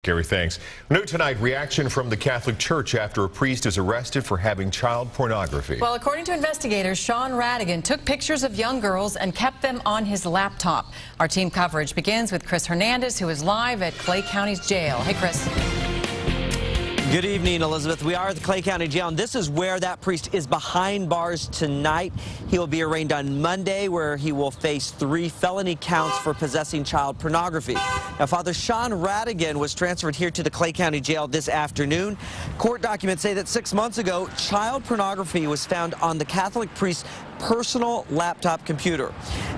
Gary, thanks. New tonight, reaction from the Catholic Church after a priest is arrested for having child pornography. Well, according to investigators, Sean Radigan took pictures of young girls and kept them on his laptop. Our team coverage begins with Chris Hernandez, who is live at Clay County's jail. Hey, Chris. Good evening, Elizabeth. We are at the Clay County Jail, and this is where that priest is behind bars tonight. He will be arraigned on Monday, where he will face 3 felony counts for possessing child pornography. Now, Father Sean Radigan was transferred here to the Clay County Jail this afternoon. Court documents say that 6 months ago, child pornography was found on the Catholic priest's personal laptop computer.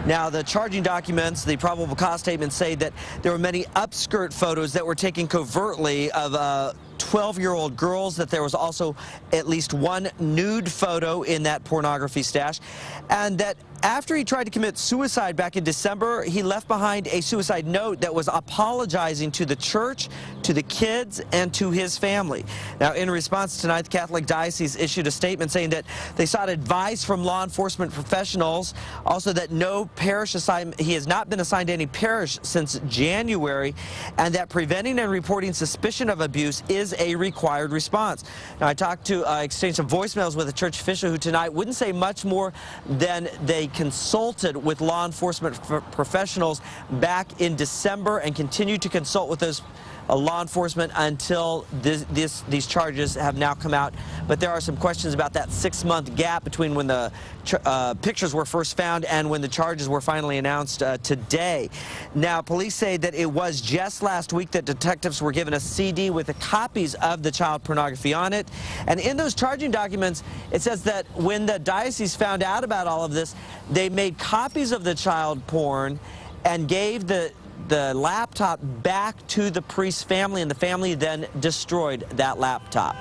Now, the charging documents, the probable cause statements say that there were many upskirt photos that were taken covertly of 12-year-old girls, that there was also at least 1 nude photo in that pornography stash, and that after he tried to commit suicide back in December, he left behind a suicide note that was apologizing to the church, to the kids, and to his family. Now, in response tonight, the Catholic Diocese issued a statement saying that they sought advice from law enforcement professionals, also that no parish assignment, he has not been assigned to any parish since January, and that preventing and reporting suspicion of abuse is a required response. Now, I talked to, exchanged some voicemails with a church official who tonight wouldn't say much more than they consulted with law enforcement professionals back in December and continue to consult with those law enforcement until these charges have now come out. But there are some questions about that 6-month gap between when the pictures were first found and when the charges were finally announced today. Now, police say that it was just last week that detectives were given a CD with the copies of the child pornography on it. And in those charging documents, it says that when the diocese found out about all of this, they made copies of the child porn and gave the laptop back to the priest's family, and the family then destroyed that laptop.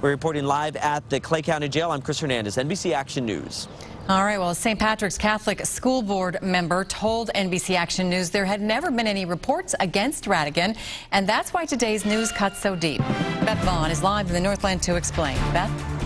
We're reporting live at the Clay County Jail. I'm Chris Hernandez, NBC Action News. All right, well, a St. Patrick's Catholic School Board member told NBC Action News there had never been any reports against Radigan, and that's why today's news cuts so deep. Beth Vaughn is live in the Northland to explain. Beth?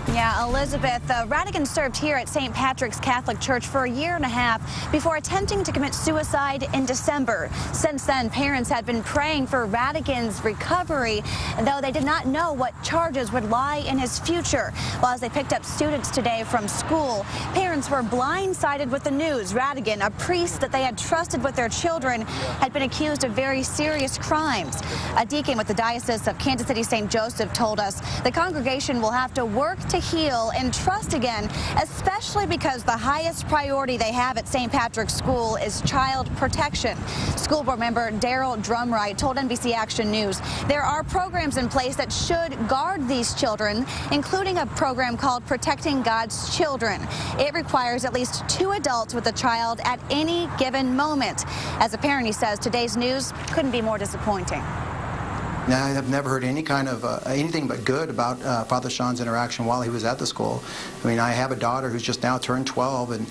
Yeah, Elizabeth, Radigan served here at St. Patrick's Catholic Church for a year and a half before attempting to commit suicide in December. Since then, parents had been praying for Radigan's recovery, though they did not know what charges would lie in his future. Well, as they picked up students today from school, parents were blindsided with the news. Radigan, a priest that they had trusted with their children, had been accused of very serious crimes. A deacon with the Diocese of Kansas City St. Joseph told us the congregation will have to work to heal and trust again, especially because the highest priority they have at St. Patrick's School is child protection. School board member Daryl Drumright told NBC Action News there are programs in place that should guard these children, including a program called Protecting God's Children. It requires at least 2 adults with a child at any given moment. As a parent, he says today's news couldn't be more disappointing. Now, I have never heard any kind of anything but good about Father Sean's interaction while he was at the school. I mean, I have a daughter who's just now turned 12, and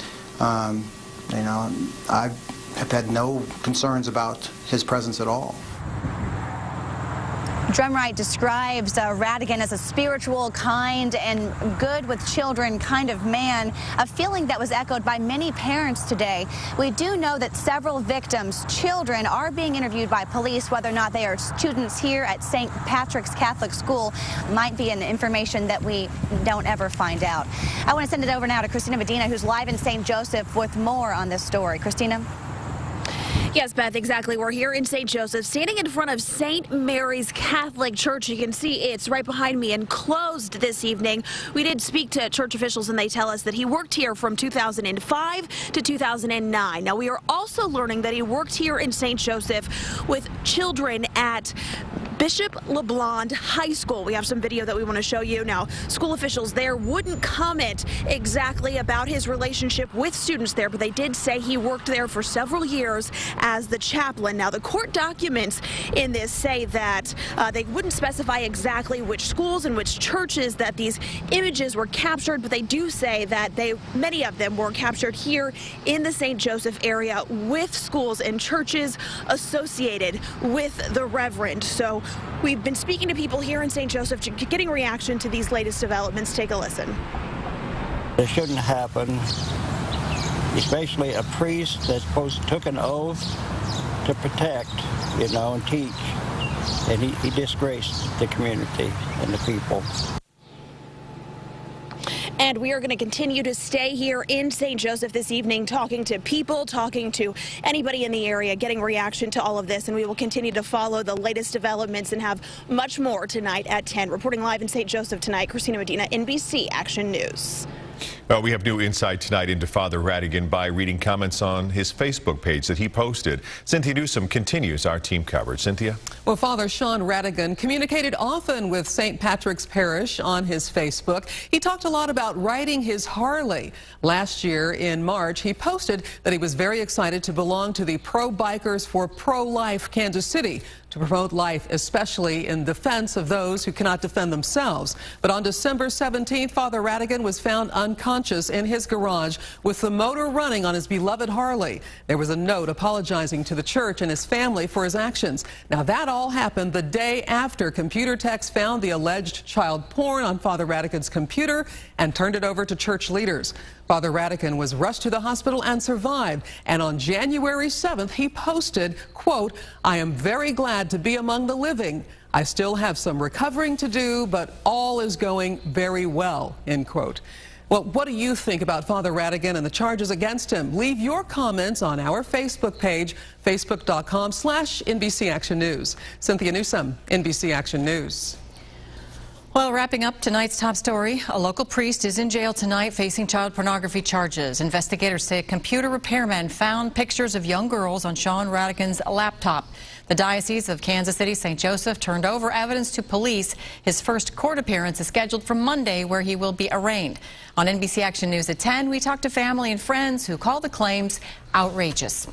you know, I have had no concerns about his presence at all. Drumright describes Radigan as a spiritual, kind, and good with children kind of man, a feeling that was echoed by many parents today. We do know that several victims' children are being interviewed by police. Whether or not they are students here at St. Patrick's Catholic School might be an information that we don't ever find out. I want to send it over now to Christina Medina, who's live in St. Joseph with more on this story. Christina? Yes, Beth, exactly. We're here in St. Joseph, standing in front of St. Mary's Catholic Church. You can see it's right behind me and closed this evening. We did speak to church officials, and they tell us that he worked here from 2005 to 2009. Now, we are also learning that he worked here in St. Joseph with children at Bishop LeBlond High School. We have some video that we want to show you. Now, school officials there wouldn't comment exactly about his relationship with students there, but they did say he worked there for several years as the chaplain. Now, the court documents in this say that they wouldn't specify exactly which schools and which churches that these images were captured, but they do say that many of them were captured here in the St. Joseph area with schools and churches associated with the Reverend. So we've been speaking to people here in St. Joseph, getting reaction to these latest developments. Take a listen. It shouldn't happen, especially a priest that took an oath to protect, you know, and teach. and he disgraced the community and the people. And we are going to continue to stay here in St. Joseph this evening, talking to people, talking to anybody in the area, getting reaction to all of this. And we will continue to follow the latest developments and have much more tonight at 10. Reporting live in St. Joseph tonight, Christina Medina, NBC Action News. We have new insight tonight into Father Radigan by reading comments on his Facebook page that he posted. Cynthia Newsom continues our team coverage. Cynthia? Well, Father Sean Radigan communicated often with St. Patrick's Parish on his Facebook. He talked a lot about riding his Harley. Last year in March, he posted that he was very excited to belong to the Pro-Bikers for Pro-Life Kansas City to promote life, especially in defense of those who cannot defend themselves. But on December 17th, Father Radigan was found unconscious in his garage with the motor running on his beloved Harley. There was a note apologizing to the church and his family for his actions. Now, that all happened the day after computer techs found the alleged child porn on Father Radigan's computer and turned it over to church leaders. Father Radigan was rushed to the hospital and survived. And on January 7th, he posted, quote, "I am very glad to be among the living. I still have some recovering to do, but all is going very well," end quote. Well, what do you think about Father Radigan and the charges against him? Leave your comments on our Facebook page, facebook.com/NBC Action News. Cynthia Newsom, NBC Action News. Well, wrapping up tonight's top story, a local priest is in jail tonight facing child pornography charges. Investigators say a computer repairman found pictures of young girls on Sean Radigan's laptop. The Diocese of Kansas City St. Joseph turned over evidence to police. His first court appearance is scheduled for Monday, where he will be arraigned. On NBC Action News at 10, we talk to family and friends who call the claims outrageous.